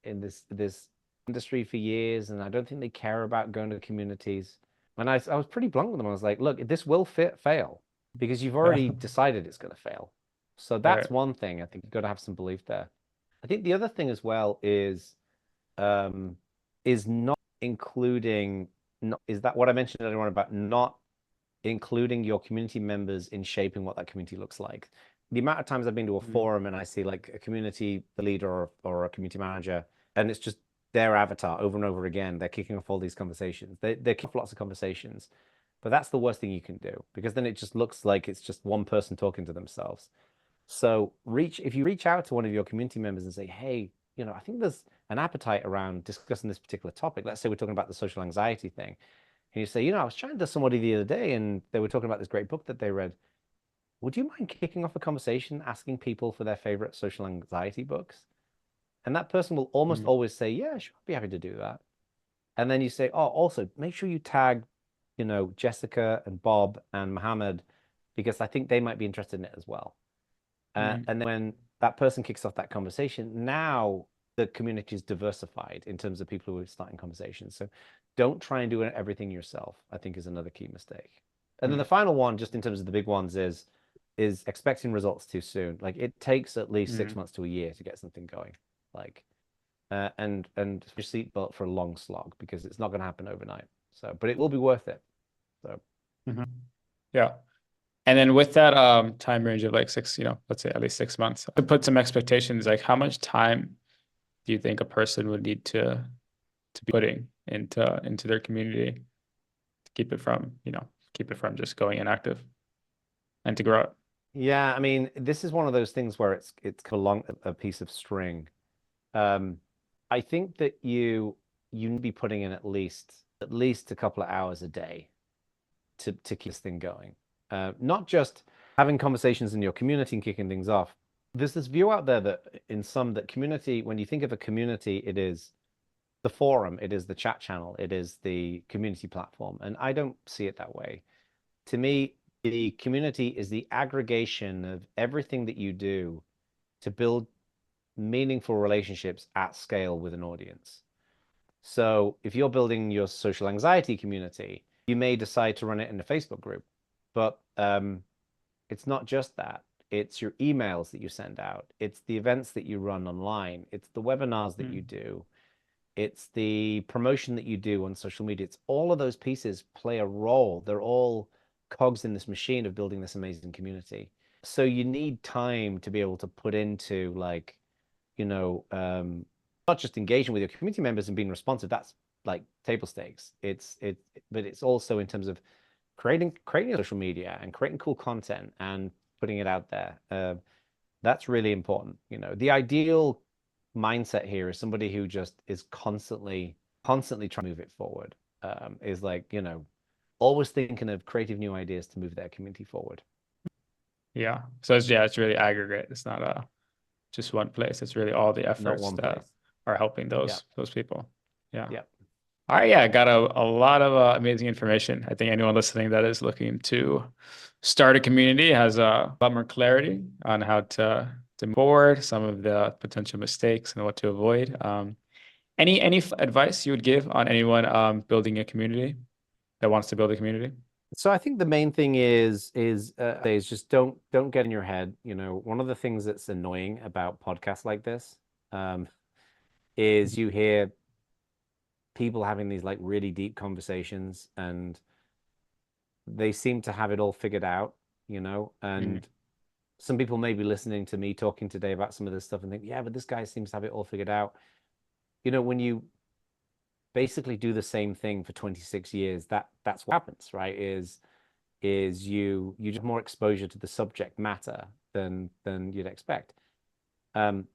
this industry for years, and I don't think they care about going to communities. And I was pretty blunt with them. I was like, look, this will fail because you've Yeah. already decided it's going to fail. So that's Right. one thing. I think you've got to have some belief there. I think the other thing as well um, is not including, not, is that what I mentioned earlier on about not including your community members in shaping what that community looks like. The amount of times I've been to a Mm. forum and I see like a community, the leader or a community manager, and it's just their avatar over and over again. They're kicking off all these conversations. They kick off lots of conversations, but that's the worst thing you can do, because then it just looks like it's just one person talking to themselves. So if you reach out to one of your community members and say, hey, I think there's an appetite around discussing this particular topic. Let's say we're talking about the social anxiety thing. And you say, I was chatting to somebody the other day and they were talking about this great book that they read. Would you mind kicking off a conversation asking people for their favorite social anxiety books? And that person will almost Mm. always say, yeah, sure, I'd be happy to do that. And then you say, oh, also make sure you tag, Jessica and Bob and Mohammed, because I think they might be interested in it as well. Mm. And then when that person kicks off that conversation, now the community is diversified in terms of people who are starting conversations. So don't try and do everything yourself, I think is another key mistake. And then the Mm. final one, just in terms of the big ones, is expecting results too soon. Like it takes at least six Mm. months to a year to get something going. Like and your seatbelt for a long slog, because it's not going to happen overnight. So, but it will be worth it. So Mhm. Yeah. And then with that time range of like six, let's say at least 6 months, to put some expectations, like how much time do you think a person would need to be putting into their community to keep it from just going inactive and to grow it? yeah, I mean, this is one of those things where it's kind of long a piece of string. Um, I think that you need to be putting in at least a couple of hours a day to keep this thing going. Not just having conversations in your community and kicking things off. There's this view out there that community, when you think of a community, it is the forum, it is the chat channel, it is the community platform. And I don't see it that way. To me, the community is the aggregation of everything that you do to build meaningful relationships at scale with an audience. So if you're building your social anxiety community, you may decide to run it in a Facebook group, but it's not just that. It's your emails that you send out. It's the events that you run online. It's the webinars that you Mm. do. It's the promotion that you do on social media. It's all of those pieces play a role. They're all cogs in this machine of building this amazing community. So you need time to be able to put into like, you know, not just engaging with your community members and being responsive. That's like table stakes. But it's also in terms of creating social media and creating cool content and putting it out there. That's really important. The ideal mindset here is somebody who just is constantly trying to move it forward. Is like, always thinking of creative new ideas to move their community forward. Yeah. So it's really aggregate. It's not just one place. It's really all the Not efforts one that place. are helping Yeah. those people. Yeah. Yeah. All right, yeah, I got a lot of amazing information. I think anyone listening that is looking to start a community has a lot more clarity on how to move forward, some of the potential mistakes and what to avoid. Any advice you would give on anyone building a community that wants to build a community? So I think the main thing is just don't get in your head. One of the things that's annoying about podcasts like this um, is you hear people having these like really deep conversations, and they seem to have it all figured out, Mm, and some people may be listening to me talking today about some of this stuff and think, yeah, but this guy seems to have it all figured out. When you basically do the same thing for 26 years, that's what happens, right? Is you just have more exposure to the subject matter than you'd expect. Um,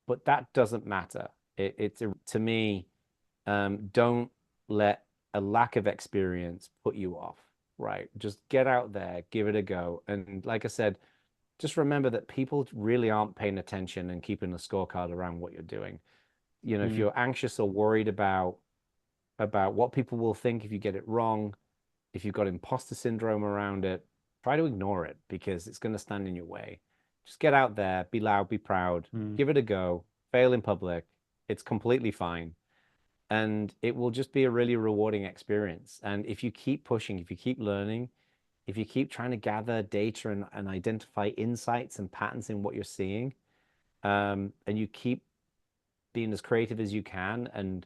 but that doesn't matter. It's to me, don't let a lack of experience put you off, right? Just get out there, give it a go. And like I said, just remember that people really aren't paying attention and keeping a scorecard around what you're doing. If mm, you're anxious or worried about what people will think if you get it wrong, if you've got imposter syndrome around it, try to ignore it because it's going to stand in your way. Just get out there, be loud, be proud, mm, give it a go, fail in public. It's completely fine. And it will just be a really rewarding experience. And if you keep pushing, if you keep learning, if you keep trying to gather data and identify insights and patterns in what you're seeing, and you keep being as creative as you can and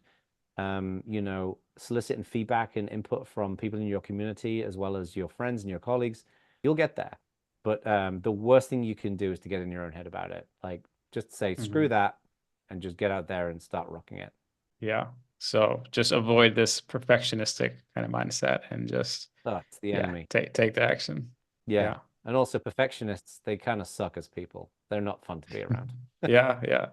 soliciting feedback and input from people in your community as well as your friends and your colleagues, you'll get there. But the worst thing you can do is to get in your own head about it. Like just say, screw mhm. that, and just get out there and start rocking it. Yeah. So just avoid this perfectionistic kind of mindset and just, Oh, it's the yeah, enemy. take the action. Yeah. Yeah. And also perfectionists, they kind of suck as people. They're not fun to be around. Yeah, yeah.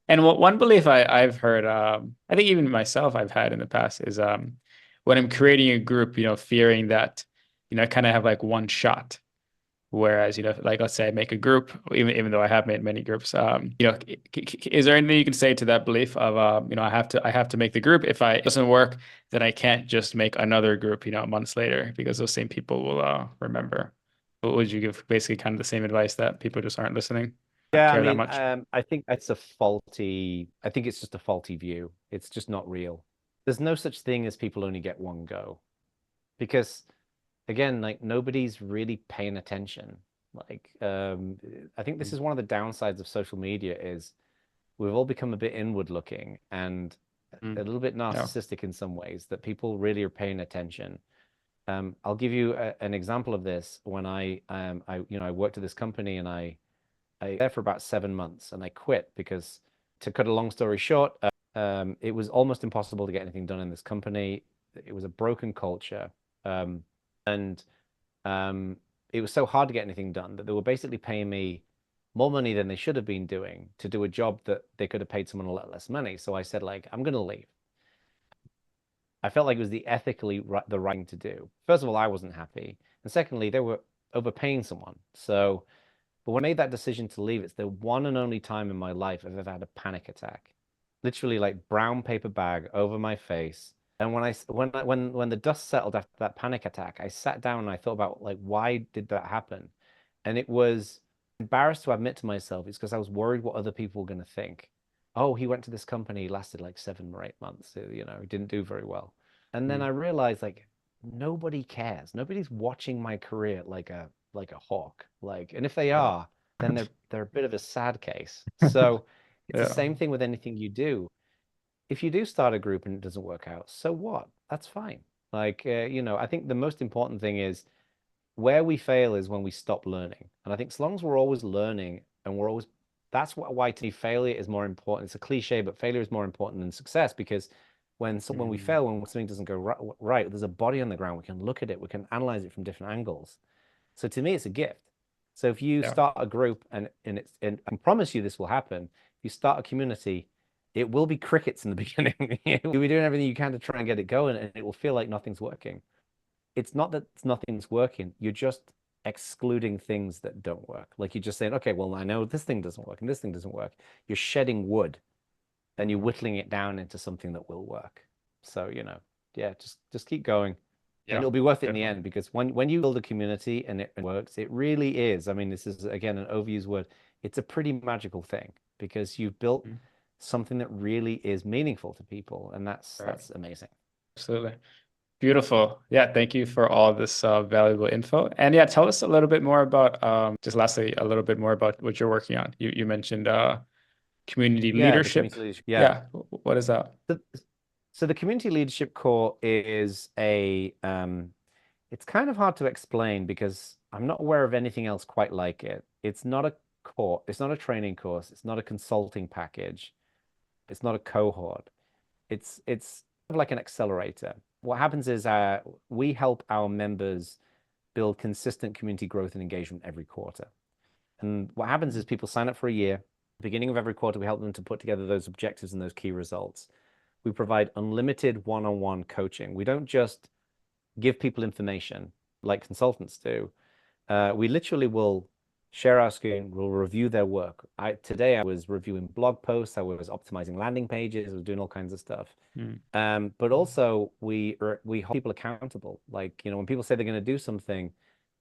And one belief I've heard, I think even myself I've had in the past is when I'm creating a group, fearing that, I kind of have like one shot. Whereas, like let's say I make a group, even though I have made many groups, is there anything you can say to that belief of, I have to make the group. If it doesn't work, then I can't just make another group, months later because those same people will remember. What would you give basically kind of the same advice that people just aren't listening, not Yeah, I care that mean, much? I think it's just a faulty view. It's just not real. There's no such thing as people only get one go because again, like nobody's really paying attention. Like, I think this Mm, is one of the downsides of social media is we've all become a bit inward looking and a mm, little bit yeah. narcissistic in some ways that people really are paying attention. I'll give you an example of this. When I worked at this company and I there for about 7 months and I quit because to cut a long story short, it was almost impossible to get anything done in this company. It was a broken culture. And um, it was so hard to get anything done that they were basically paying me more money than they should have been doing to do a job that they could have paid someone a lot less money. So I said, like, I'm going to leave. I felt like it was the right thing to do. First of all, I wasn't happy. And secondly, they were overpaying someone. But when I made that decision to leave, it's the one and only time in my life I've ever had a panic attack. Literally like brown paper bag over my face. And when the dust settled after that panic attack, I sat down and I thought about like why did that happen? And it was embarrassed to admit to myself it's because I was worried what other people were going to think. Oh, he went to this company, he lasted like 7 or 8 months, he didn't do very well. And then Mm, I realized like nobody cares. Nobody's watching my career like a hawk. Like, and if they yeah. are, then they're a bit of a sad case. So it's the Yeah. same thing with anything you do. If you do start a group and it doesn't work out, so what? That's fine. Like, I think the most important thing is where we fail is when we stop learning. And I think as long as we're always learning and that's why to me failure is more important. It's a cliche, but failure is more important than success because when we Mm, fail, when something doesn't go right, there's a body on the ground. We can look at it, we can analyze it from different angles. So to me, it's a gift. So if you yeah. start a group and I promise you this will happen, if you start a community, it will be crickets in the beginning. You'll be doing everything you can to try and get it going, and it will feel like nothing's working. It's not that nothing's working. You're just excluding things that don't work. Like you're just saying, okay, well, I know this thing doesn't work and this thing doesn't work. You're shedding wood and you're Mm, whittling it down into something that will work. So, yeah, just keep going. And yeah. it'll be worth it in the Definitely. end because when you build a community and it works, it really is. I mean, this is again an overused word. It's a pretty magical thing because you've built Mm, something that really is meaningful to people, and that's right. that's amazing. Absolutely. Beautiful. Yeah, thank you for all this valuable info. And yeah, tell us a little bit more about just lastly, a little bit more about what you're working on. You mentioned community Yeah, the leadership. community leadership. Yeah. Yeah, what is that? So, so the community leadership core is a It's kind of hard to explain because I'm not aware of anything else quite like it. It's not a course, it's not a training course, it's not a consulting package, it's not a cohort. It's kind of like an accelerator. What happens is we help our members build consistent community growth and engagement every quarter. And what happens is people sign up for a year. Beginning of every quarter, we help them to put together those objectives and those key results. We provide unlimited one-on-one coaching. We don't just give people information like consultants do. We literally will share our screen, we'll review their work. Today I was reviewing blog posts, I was optimizing landing pages, I was doing all kinds of stuff. But also we hold people accountable. Like, when people say they're going to do something,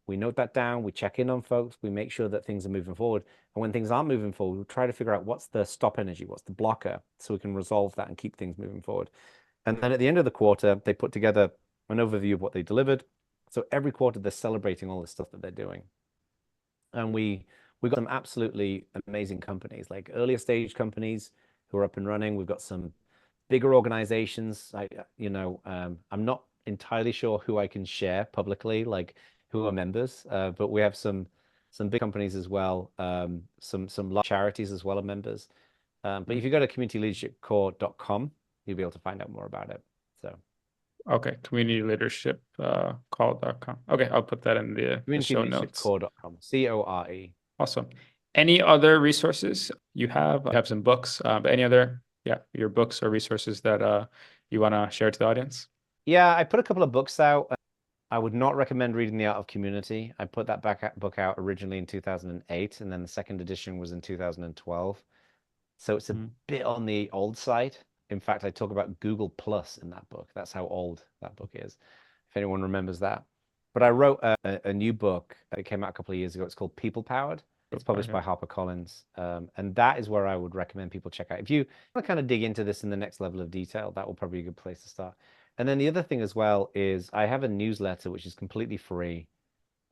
we note that down, we check in on folks, we make sure that things are moving forward. And when things aren't moving forward, we try to figure out what's the stop energy, what's the blocker, so we can resolve that and keep things moving forward. And then at the end of the quarter, they put together an overview of what they delivered. So every quarter they're celebrating all the stuff that they're doing. And we got some absolutely amazing companies, like earlier stage companies who are up and running. We've got some bigger organizations. I'm not entirely sure who I can share publicly, like who are members, but we have some big companies as well, some large charities as well are members. But if you go to communityleadershipcore.com, you'll be able to find out more about it. So Okay, communityleadershipcall.com. Okay, I'll put that in the show notes. communityleadershipcore.com, CORE. Awesome. Any other resources you have? I have some books, but any other, your books or resources that you want to share to the audience? Yeah, I put a couple of books out. I would not recommend reading The Art of Community. I put that book out originally in 2008, and then the second edition was in 2012. So it's a bit on the old side. In fact, I talk about Google Plus in that book. That's how old that book is, if anyone remembers that. But I wrote a new book. It came out a couple of years ago. It's called People Powered. It's published by HarperCollins. And that is where I would recommend people check out. If you want to kind of dig into this in the next level of detail, that will probably be a good place to start. And then the other thing as well is I have a newsletter which is completely free.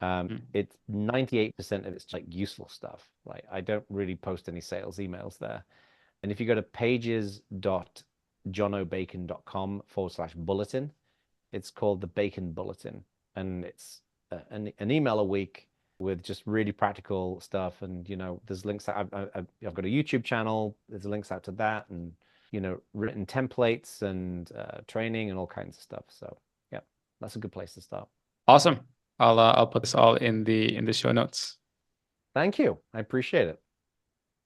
It's 98% of it's like useful stuff. Like I don't really post any sales emails there. And if you go to pages.jonobacon.com/bulletin, it's called the Bacon Bulletin. And it's an email a week with just really practical stuff. And, there's links. I've got a YouTube channel. There's links out to that and, written templates and training and all kinds of stuff. So, yeah, that's a good place to start. Awesome. I'll put this all in the show notes. Thank you. I appreciate it.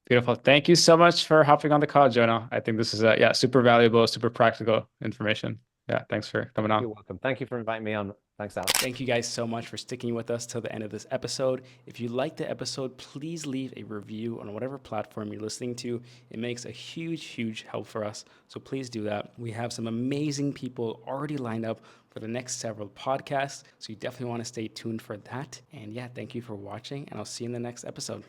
Beautiful. Thank you so much for hopping on the call, Jono. I think this is super valuable, super practical information. Yeah, thanks for coming on. You're welcome. Thank you for inviting me on. Thanks, Alex. Thank you guys so much for sticking with us till the end of this episode. If you liked the episode, please leave a review on whatever platform you're listening to. It makes a huge, huge help for us. So please do that. We have some amazing people already lined up for the next several podcasts. So you definitely want to stay tuned for that. And thank you for watching, and I'll see you in the next episode.